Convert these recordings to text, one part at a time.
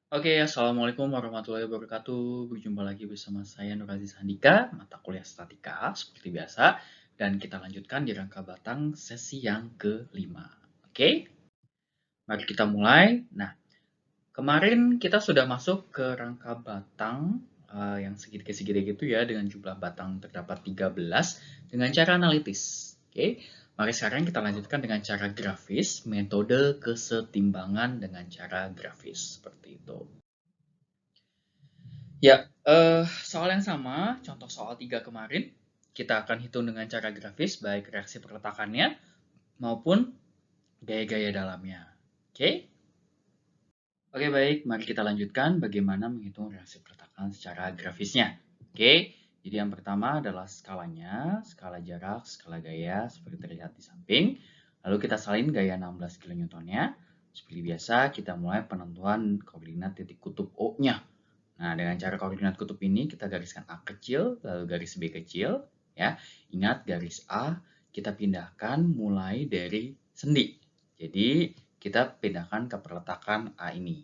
Oke, Assalamualaikum warahmatullahi wabarakatuh. Berjumpa lagi bersama saya Nur Aziz Handika, mata kuliah statika seperti biasa. Dan kita lanjutkan di rangka batang sesi yang kelima. Oke, mari kita mulai. Nah, kemarin kita sudah masuk ke rangka batang yang segitiga-segitiga gitu ya, dengan jumlah batang terdapat 13 dengan cara analitis. Oke, mari sekarang kita lanjutkan dengan cara grafis, metode kesetimbangan dengan cara grafis. Seperti itu. Ya, soal yang sama, contoh soal 3 kemarin, kita akan hitung dengan cara grafis, baik reaksi perletakannya maupun gaya-gaya dalamnya. Oke? Oke, baik. Mari kita lanjutkan bagaimana menghitung reaksi perletakan secara grafisnya. Oke, jadi yang pertama adalah skalanya, skala jarak, skala gaya, seperti terlihat di samping. Lalu kita salin gaya 16 kN-nya. Seperti biasa, kita mulai penentuan koordinat titik kutub O-nya. Nah, dengan cara koordinat kutub ini kita gariskan A kecil, lalu garis B kecil. Ya, ingat garis A kita pindahkan mulai dari sendi. Jadi kita pindahkan ke perletakan A ini.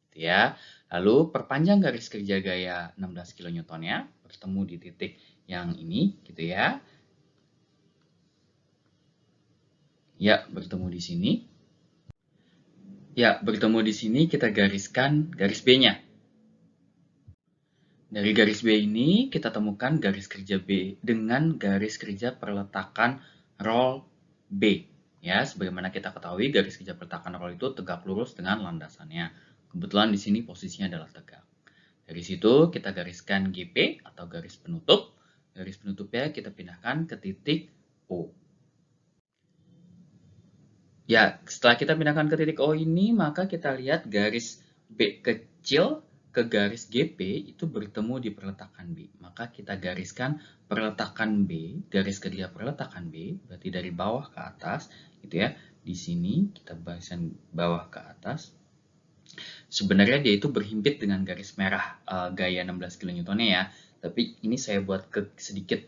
Gitu ya. Lalu perpanjang garis kerja gaya 16 kN ya, bertemu di titik yang ini, gitu ya. Ya, bertemu di sini. Ya, bertemu di sini kita gariskan garis B-nya. Dari garis B ini kita temukan garis kerja B dengan garis kerja perletakan roll B. Ya, sebagaimana kita ketahui garis kerja perletakan roll itu tegak lurus dengan landasannya. Kebetulan di sini posisinya adalah tegak. Dari situ kita gariskan GP atau garis penutup. Garis penutupnya kita pindahkan ke titik O. Ya, setelah kita pindahkan ke titik O ini, maka kita lihat garis B kecil ke garis GP itu bertemu di perletakan B. Maka kita gariskan perletakan B, garis kerja perletakan B, berarti dari bawah ke atas, gitu ya. Di sini kita gariskan bawah ke atas. Sebenarnya dia itu berhimpit dengan garis merah gaya 16 kN ya. Tapi ini saya buat sedikit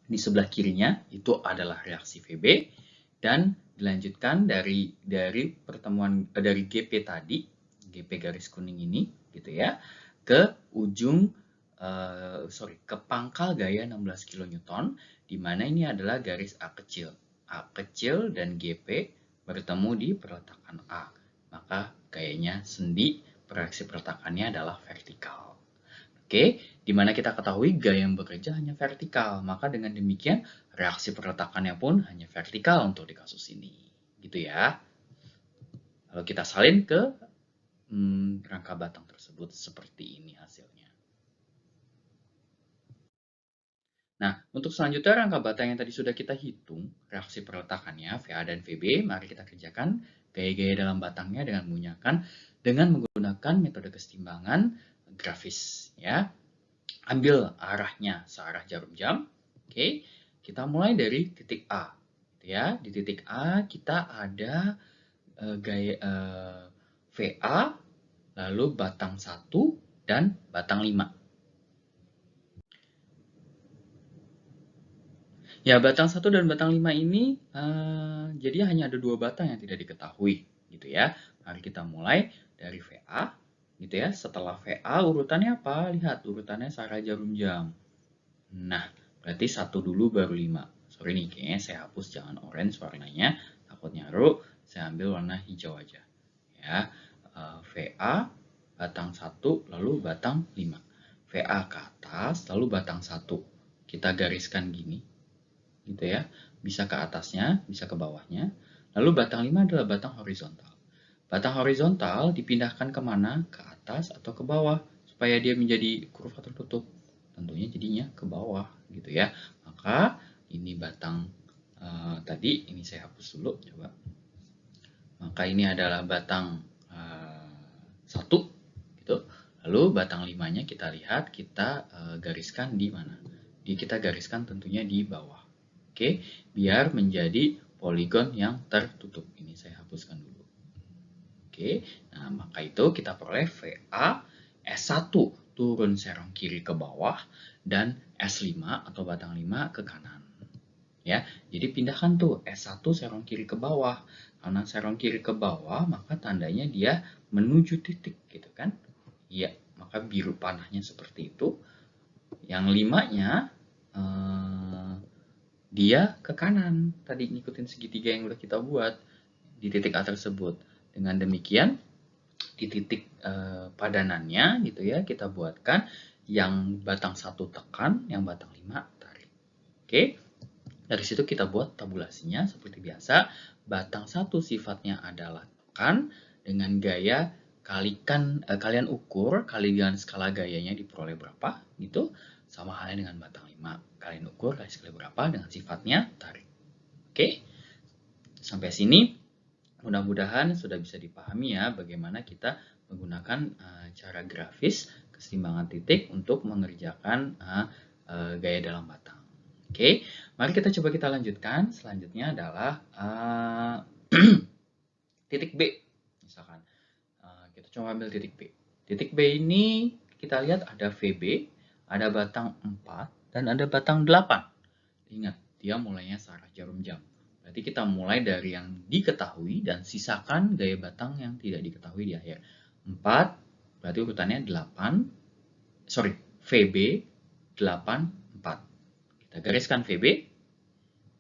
di sebelah kirinya, itu adalah reaksi VB. Dan dilanjutkan dari pertemuan dari GP tadi, GP garis kuning ini gitu ya, ke ujung ke pangkal gaya 16 kN, di mana ini adalah garis A kecil. A kecil dan GP bertemu di perletakan A. Maka gayanya sendi, reaksi perletakannya adalah vertikal. Oke, di mana kita ketahui gaya yang bekerja hanya vertikal, maka dengan demikian reaksi perletakannya pun hanya vertikal untuk di kasus ini. Gitu ya. Lalu kita salin ke rangka batang tersebut seperti ini hasilnya. Nah, untuk selanjutnya rangka batang yang tadi sudah kita hitung, reaksi perletakannya VA dan VB, mari kita kerjakan gaya-gaya dalam batangnya dengan menggunakan metode kesetimbangan grafis ya. Ambil arahnya searah jarum jam. Oke, kita mulai dari titik A. Ya, di titik A kita ada gaya VA, lalu batang 1 dan batang 5. Ya, batang 1 dan batang 5 ini jadi hanya ada 2 batang yang tidak diketahui gitu ya. Mari kita mulai dari VA gitu ya. Setelah VA urutannya apa? Lihat urutannya searah jarum jam. Nah, berarti 1 dulu baru 5. Sorry nih, kayaknya saya hapus jangan orange warnanya, takut nyaru. Saya ambil warna hijau aja. Ya, VA batang 1 lalu batang 5. VA ke atas lalu batang 1. Kita gariskan gini. Gitu ya. Bisa ke atasnya, bisa ke bawahnya. Lalu batang 5 adalah batang horizontal. Batang horizontal dipindahkan kemana? Ke atas atau ke bawah supaya dia menjadi kurva tertutup. Tentunya jadinya ke bawah gitu ya. Maka ini batang tadi, ini saya hapus dulu coba. Maka ini adalah batang 1 gitu. Lalu batang 5-nya kita lihat, kita gariskan di mana? Kita gariskan tentunya di bawah. Oke, biar menjadi poligon yang tertutup. Ini saya hapuskan dulu. Oke, nah maka itu kita peroleh VA S1 turun serong kiri ke bawah dan S5 atau batang 5 ke kanan. Ya, jadi pindahkan tuh S1 serong kiri ke bawah. Karena serong kiri ke bawah, maka tandanya dia menuju titik gitu kan. Iya, maka biru panahnya seperti itu. Yang 5-nya dia ke kanan. Tadi ngikutin segitiga yang udah kita buat di titik A tersebut. Dengan demikian, di titik padanannya gitu ya, kita buatkan yang batang 1 tekan, yang batang 5 tarik. Oke. Dari situ kita buat tabulasinya seperti biasa. Batang 1 sifatnya adalah tekan dengan gaya kalian ukur kali dengan skala gayanya diperoleh berapa gitu. Sama halnya dengan batang 5. Kalian ukur kali skala berapa dengan sifatnya tarik. Oke. Sampai sini mudah-mudahan sudah bisa dipahami ya bagaimana kita menggunakan cara grafis keseimbangan titik untuk mengerjakan gaya dalam batang. Oke, mari kita lanjutkan. Selanjutnya adalah titik B. Misalkan kita coba ambil titik B. Titik B ini kita lihat ada VB, ada batang 4, dan ada batang 8. Ingat, dia mulainya searah jarum jam. Berarti kita mulai dari yang diketahui dan sisakan gaya batang yang tidak diketahui di akhir. 4, berarti urutannya 8. VB, 8, 4. Kita gariskan VB,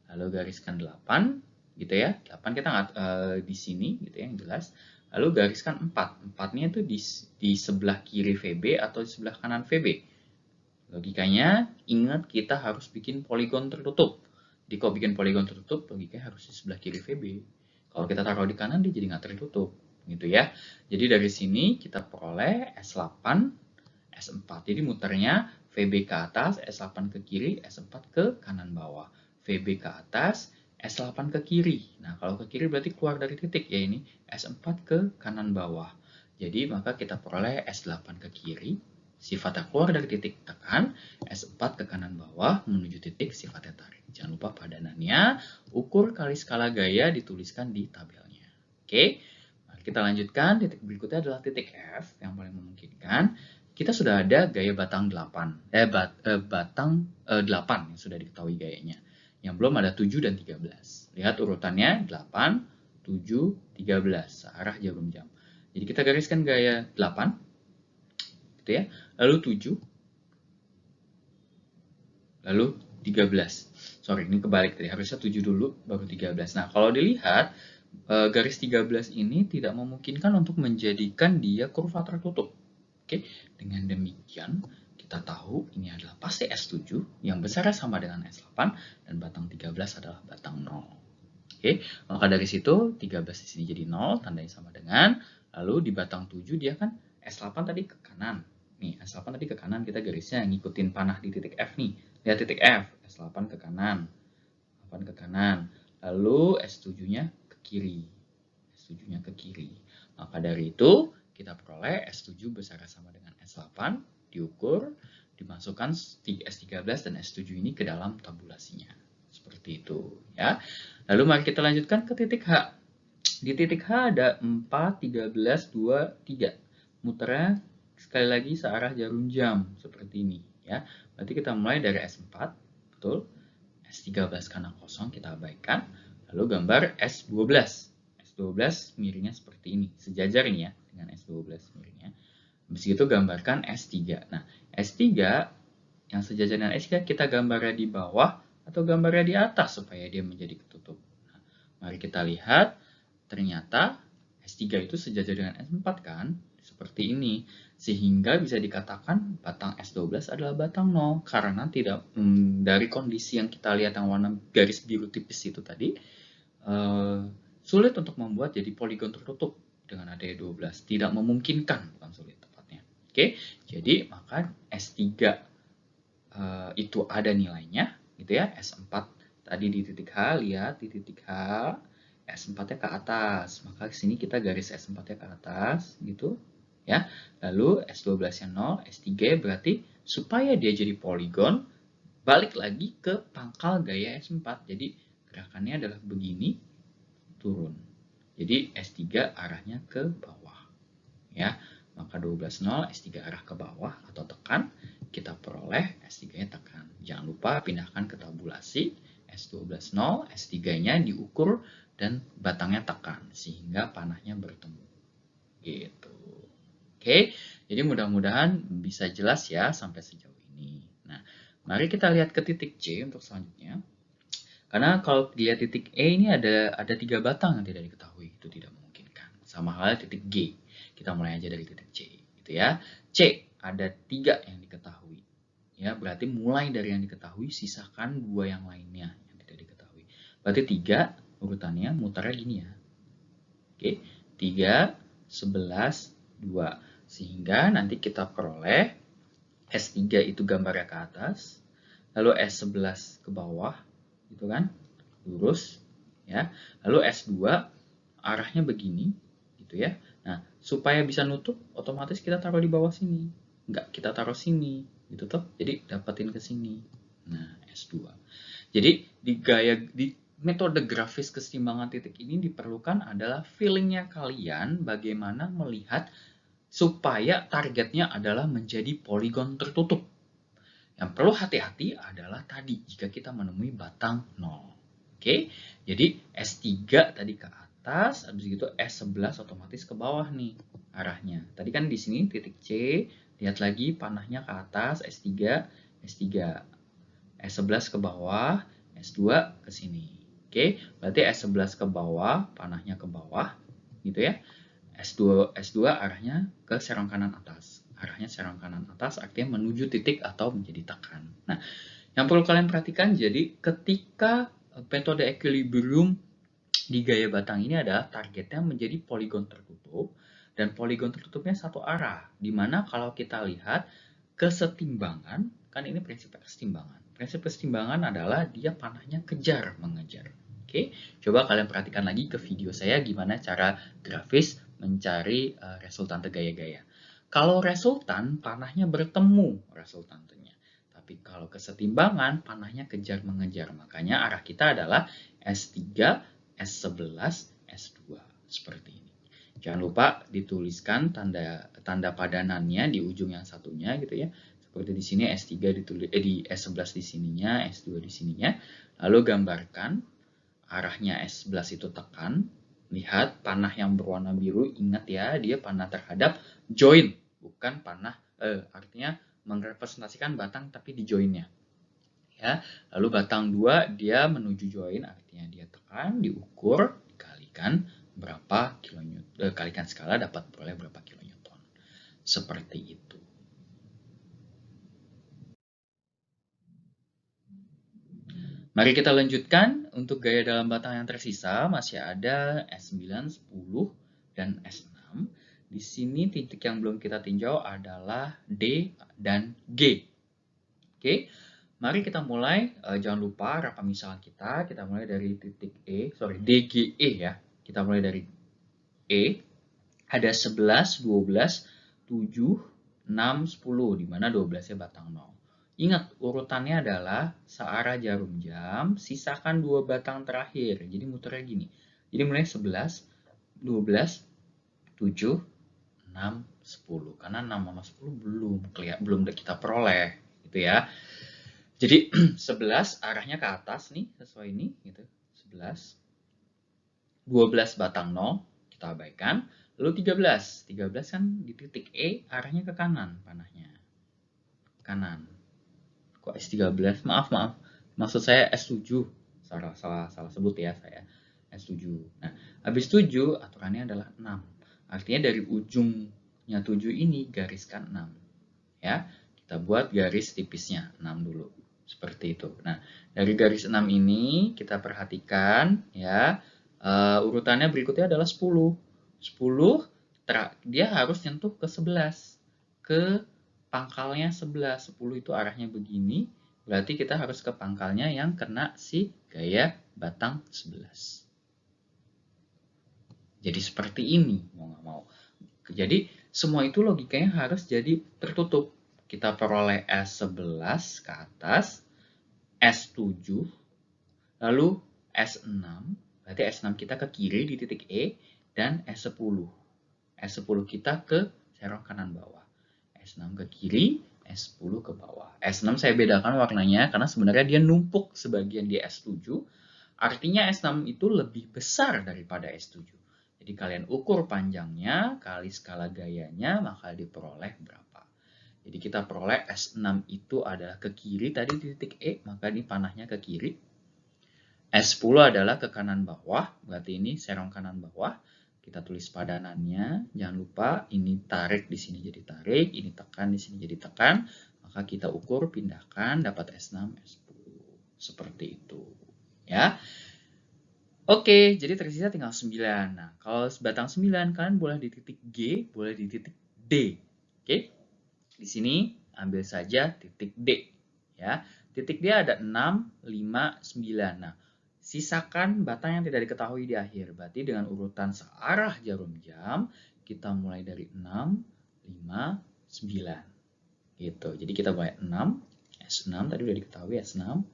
lalu gariskan 8, gitu ya. 8 kita nggak di sini, gitu ya, yang jelas. Lalu gariskan 4. 4-nya itu di sebelah kiri VB atau di sebelah kanan VB. Logikanya, ingat kita harus bikin poligon tertutup. Jadi kalau bikin poligon tertutup, logikanya harus di sebelah kiri VB. Kalau kita taruh di kanan, dia jadi nggak tertutup. Gitu ya. Jadi dari sini kita peroleh S8, S4. Jadi muternya VB ke atas, S8 ke kiri, S4 ke kanan bawah. VB ke atas, S8 ke kiri. Nah, kalau ke kiri berarti keluar dari titik ya ini. S4 ke kanan bawah. Jadi maka kita peroleh S8 ke kiri, sifatnya keluar dari titik tekan, S4 ke kanan bawah menuju titik sifatnya tarik. Jangan lupa padanannya, ukur kali skala gaya dituliskan di tabelnya. Oke, mari kita lanjutkan. Titik berikutnya adalah titik F yang paling memungkinkan. Kita sudah ada gaya batang 8, batang 8 yang sudah diketahui gayanya. Yang belum ada 7 dan 13. Lihat urutannya 8, 7, 13, searah jarum jam. Jadi kita gariskan gaya 8, gitu ya. Lalu 7, lalu 13. Sorry, ini kebalik tadi. Harusnya 7 dulu, baru 13. Nah, kalau dilihat, garis 13 ini tidak memungkinkan untuk menjadikan dia kurva tertutup. Oke, dengan demikian kita tahu ini adalah pasti S7 yang besarnya sama dengan S8 dan batang 13 adalah batang 0. Oke, maka dari situ 13 di sini jadi 0, tandanya sama dengan, lalu di batang 7 dia kan S8 tadi ke kanan. Nih, S8 tadi ke kanan, kita garisnya ngikutin panah di titik F nih. Lihat titik F, S8 ke kanan. 8 ke kanan. Lalu S7-nya ke kiri. S7-nya ke kiri. Maka dari itu, kita peroleh S7 besar sama dengan S8, diukur, dimasukkan S13 dan S7 ini ke dalam tabulasinya. Seperti itu, ya. Lalu mari kita lanjutkan ke titik H. Di titik H ada 4, 13, 2, 3. Muternya sekali lagi searah jarum jam seperti ini, ya. Berarti kita mulai dari S4, betul. S13 karena kosong kita abaikan. Lalu gambar S12. S12 miringnya seperti ini, sejajar ini ya dengan S12 miringnya. Habis itu gambarkan S3. Nah, S3 yang sejajar dengan S3 kita gambarnya di bawah atau gambarnya di atas supaya dia menjadi ketutup. Nah, mari kita lihat, ternyata S3 itu sejajar dengan S4 kan, seperti ini. Sehingga bisa dikatakan batang S12 adalah batang 0 karena tidak dari kondisi yang kita lihat yang warna garis biru tipis itu tadi, sulit untuk membuat jadi poligon tertutup dengan adanya 12. Tidak memungkinkan, bukan sulit tepatnya. Oke, jadi maka S3 itu ada nilainya, gitu ya. S4 tadi di titik H, lihat di titik H, S4-nya ke atas. Maka sini kita garis S4-nya ke atas, gitu. Ya. Lalu S12-nya 0, S3 berarti supaya dia jadi poligon, balik lagi ke pangkal gaya S4. Jadi gerakannya adalah begini, turun. Jadi S3 arahnya ke bawah. Ya. Maka 12, 0, S3 arah ke bawah atau tekan, kita peroleh S3-nya tekan. Jangan lupa pindahkan ke tabulasi, S12, 0, S3-nya diukur dan batangnya tekan, sehingga panahnya bertemu. Gitu. Oke, jadi mudah-mudahan bisa jelas ya sampai sejauh ini. Nah, mari kita lihat ke titik C untuk selanjutnya. Karena kalau dilihat titik E ini ada 3 batang yang tidak diketahui, itu tidak memungkinkan. Sama halnya titik G. Kita mulai aja dari titik C, gitu ya. C ada 3 yang diketahui. Ya, berarti mulai dari yang diketahui sisakan 2 yang lainnya yang tidak diketahui. Berarti 3 urutannya mutarnya gini ya. Oke, 3, 11, 2. Sehingga nanti kita peroleh S3 itu gambarnya ke atas, lalu S11 ke bawah, gitu kan, lurus, ya. Lalu S2 arahnya begini, gitu ya. Nah, supaya bisa nutup, otomatis kita taruh di bawah sini. Enggak, kita taruh sini, gitu toh. Jadi dapetin ke sini. Nah, S2. Jadi di metode grafis keseimbangan titik ini diperlukan adalah feelingnya kalian bagaimana melihat supaya targetnya adalah menjadi poligon tertutup. Yang perlu hati-hati adalah tadi jika kita menemui batang 0. Oke, jadi S3 tadi ke atas, habis itu S11 otomatis ke bawah nih arahnya. Tadi kan di sini titik C, lihat lagi panahnya ke atas, S3, S3. S11 ke bawah, S2 ke sini. Oke, berarti S11 ke bawah, panahnya ke bawah, gitu ya. S2 arahnya ke serong kanan atas. Arahnya serong kanan atas artinya menuju titik atau menjadi tekan. Nah, yang perlu kalian perhatikan jadi ketika metode equilibrium di gaya batang ini adalah targetnya menjadi poligon tertutup dan poligon tertutupnya satu arah. Dimana kalau kita lihat kesetimbangan, kan ini prinsip kesetimbangan. Prinsip kesetimbangan adalah dia panahnya kejar mengejar. Oke, coba kalian perhatikan lagi ke video saya gimana cara grafis mencari resultante gaya-gaya. Kalau resultan, panahnya bertemu resultantenya. Tapi kalau kesetimbangan, panahnya kejar mengejar. Makanya arah kita adalah S3, S11, S2. Seperti ini. Jangan lupa dituliskan tanda padanannya di ujung yang satunya gitu ya. Seperti di sini S3 ditulis di S11 di sininya, S2 di sininya. Lalu gambarkan arahnya S11 itu tekan. Lihat panah yang berwarna biru, ingat ya, dia panah terhadap join, bukan panah artinya merepresentasikan batang tapi di joinnya. Ya, lalu batang 2 dia menuju join, artinya dia tekan, diukur, dikalikan berapa kilonewton, kalikan skala dapat beroleh berapa kilonewton. Seperti itu. Mari kita lanjutkan. Untuk gaya dalam batang yang tersisa masih ada S9, 10, dan S6. Di sini titik yang belum kita tinjau adalah D dan G. Oke, mari kita mulai. Jangan lupa arah pemisahan kita. Kita mulai dari titik DGE ya. Kita mulai dari E. Ada 11, 12, 7, 6, 10. Dimana 12-nya batang 0. Ingat, urutannya adalah searah jarum jam, sisakan 2 batang terakhir. Jadi muternya gini. Jadi mulai 11, 12, 7, 6, 10. Karena 6 sama 10 belum kita peroleh. Gitu ya. Jadi 11 arahnya ke atas nih, sesuai ini. Gitu. 11. 12 batang 0, kita abaikan. Lalu 13. 13 kan di titik E, arahnya ke kanan panahnya. Kanan. Kok S13? Maaf. Maksud saya S7. Salah sebut ya saya. S7. Nah, habis 7 aturannya adalah 6. Artinya dari ujungnya 7 ini gariskan 6. Ya, kita buat garis tipisnya 6 dulu. Seperti itu. Nah, dari garis 6 ini kita perhatikan ya, urutannya berikutnya adalah 10. 10 dia harus nyentuh ke 11. Ke pangkalnya 11. 10 itu arahnya begini, berarti kita harus ke pangkalnya yang kena si gaya batang 11. Jadi seperti ini, mau nggak mau. Jadi semua itu logikanya harus jadi tertutup. Kita peroleh S11 ke atas, S7, lalu S6, berarti S6 kita ke kiri di titik E, dan S10. S10 kita ke serong kanan bawah. S6 ke kiri, S10 ke bawah. S6 saya bedakan warnanya karena sebenarnya dia numpuk sebagian di S7. Artinya S6 itu lebih besar daripada S7. Jadi Jadi kalian ukur panjangnya kali skala gayanya, maka diperoleh berapa. Jadi kita peroleh S6 itu adalah ke kiri tadi di titik E, maka ini panahnya ke kiri. S10 adalah ke kanan bawah, berarti ini serong kanan bawah. Kita tulis padanannya, jangan lupa ini tarik di sini jadi tarik, ini tekan di sini jadi tekan. Maka kita ukur, pindahkan, dapat S6, S10. Seperti itu. Ya. Oke, jadi tersisa tinggal 9. Nah, kalau batang 9, kalian boleh di titik G, boleh di titik D. Oke. Di sini ambil saja titik D. Ya. Titik D ada 6, 5, 9. Nah, sisakan batang yang tidak diketahui di akhir. Berarti dengan urutan searah jarum jam, kita mulai dari 6, 5, 9. Gitu. Jadi kita mulai 6, S6 tadi udah diketahui S6.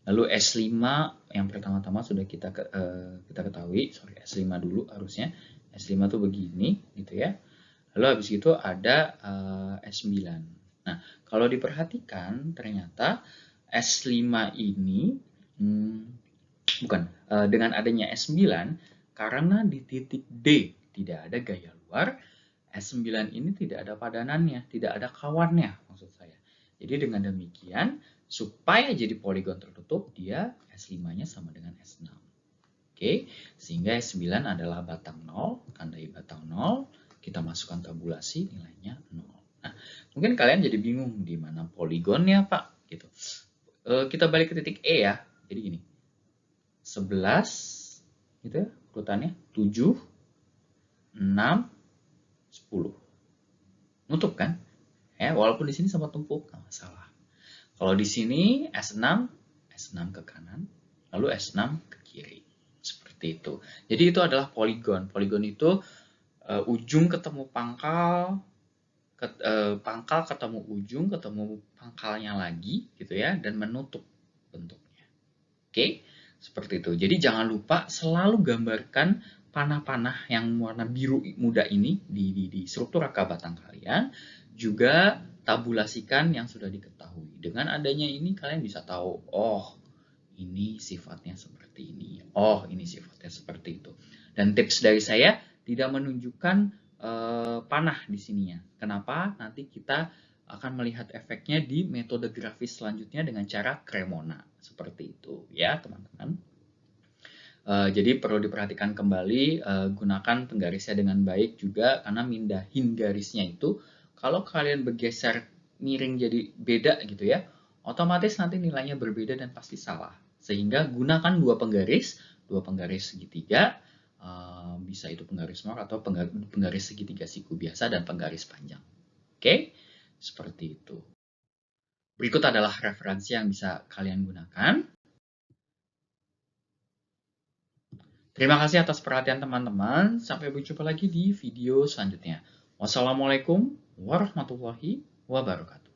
Lalu S5 yang pertama-tama sudah kita ketahui, S5 dulu harusnya. S5 tuh begini gitu ya. Lalu habis itu ada S9. Nah, kalau diperhatikan ternyata S5 ini dengan adanya S9 karena di titik D tidak ada gaya luar, S9 ini tidak ada padanannya, tidak ada kawannya maksud saya. Jadi dengan demikian supaya jadi poligon tertutup, dia S5-nya sama dengan S6. Oke, sehingga S9 adalah batang 0, tandai batang 0, kita masukkan tabulasi, nilainya 0. Nah, mungkin kalian jadi bingung di mana poligonnya, Pak, gitu. Kita balik ke titik E ya. Jadi gini. 11 gitu ya, urutannya 7 6 10. Nutup kan? Ya, walaupun di sini sama tumpuk, nggak masalah. Kalau di sini S6 ke kanan, lalu S6 ke kiri. Seperti itu. Jadi itu adalah poligon. Poligon itu ujung ketemu pangkal, pangkal ketemu ujung, ketemu pangkalnya lagi, gitu ya, dan menutup bentuknya. Oke, seperti itu. Jadi jangan lupa selalu gambarkan panah-panah yang warna biru muda ini di struktur rangka batang kalian. Juga tabulasikan yang sudah diketahui. Dengan adanya ini kalian bisa tahu, oh ini sifatnya seperti ini, oh ini sifatnya seperti itu. Dan tips dari saya tidak menunjukkan panah di sininya. Kenapa? Nanti kita akan melihat efeknya di metode grafis selanjutnya dengan cara Cremona. Seperti itu ya teman-teman. Jadi perlu diperhatikan kembali, gunakan penggarisnya dengan baik juga karena mindahin garisnya itu kalau kalian bergeser miring jadi beda gitu ya, otomatis nanti nilainya berbeda dan pasti salah. Sehingga gunakan dua penggaris segitiga, bisa itu penggaris mor atau penggaris segitiga siku biasa dan penggaris panjang. Oke, seperti itu. Berikut adalah referensi yang bisa kalian gunakan. Terima kasih atas perhatian teman-teman. Sampai berjumpa lagi di video selanjutnya. Wassalamualaikum warahmatullahi wabarakatuh.